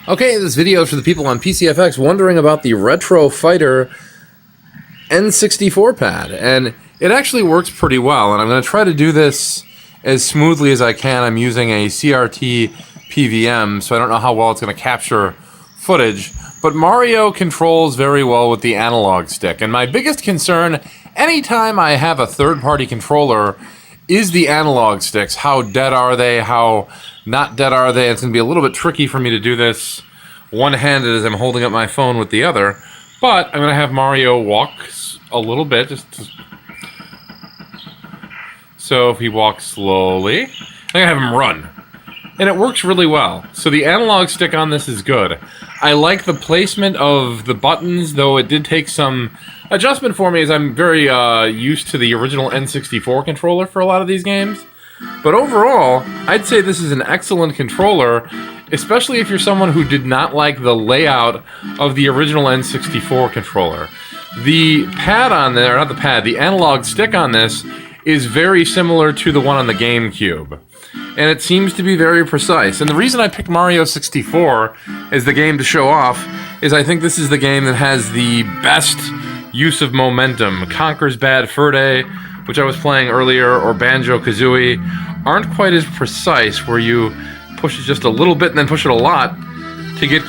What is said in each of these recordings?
Okay, this video is for the people on PCFX wondering about the Retro Fighter N64 pad, and it actually works pretty well, and I'm going to try to do this as smoothly as I can. I'm using a CRT PVM, so I don't know how well it's going to capture footage, but Mario controls very well with the analog stick, and my biggest concern anytime I have a third-party controller is the analog sticks. How dead are they? How not dead are they? It's going to be a little bit tricky for me to do this one-handed as I'm holding up my phone with the other, but I'm going to have Mario walk a little bit, so if he walks slowly, I'm going to have him run. And it works really well. So the analog stick on this is good. I like the placement of the buttons, though it did take some adjustment for me as I'm very used to the original N64 controller for a lot of these games. But overall, I'd say this is an excellent controller, especially if you're someone who did not like the layout of the original N64 controller. The pad on there, not the pad, the analog stick on this is very similar to the one on the GameCube. And it seems to be very precise. And the reason I picked Mario 64 as the game to show off is I think this is the game that has the best use of momentum. Conker's Bad Fur Day, which I was playing earlier, or Banjo-Kazooie, aren't quite as precise, where you push it just a little bit and then push it a lot to get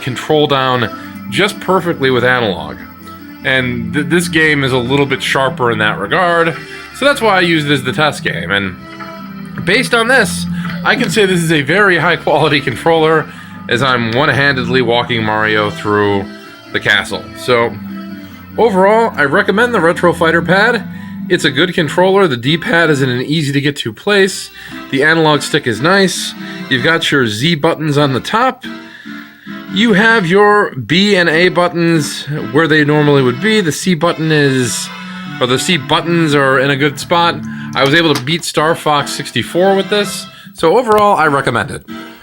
control down just perfectly with analog. And this game is a little bit sharper in that regard, so that's why I used it as the test game. And based on this, I can say this is a very high-quality controller as I'm one-handedly walking Mario through the castle. So, overall, I recommend the Retro Fighter pad. It's a good controller. The D-pad is in an easy-to-get-to place. The analog stick is nice. You've got your Z buttons on the top. You have your B and A buttons where they normally would be. The C button the C buttons are in a good spot. I was able to beat Star Fox 64 with this. So overall, I recommend it.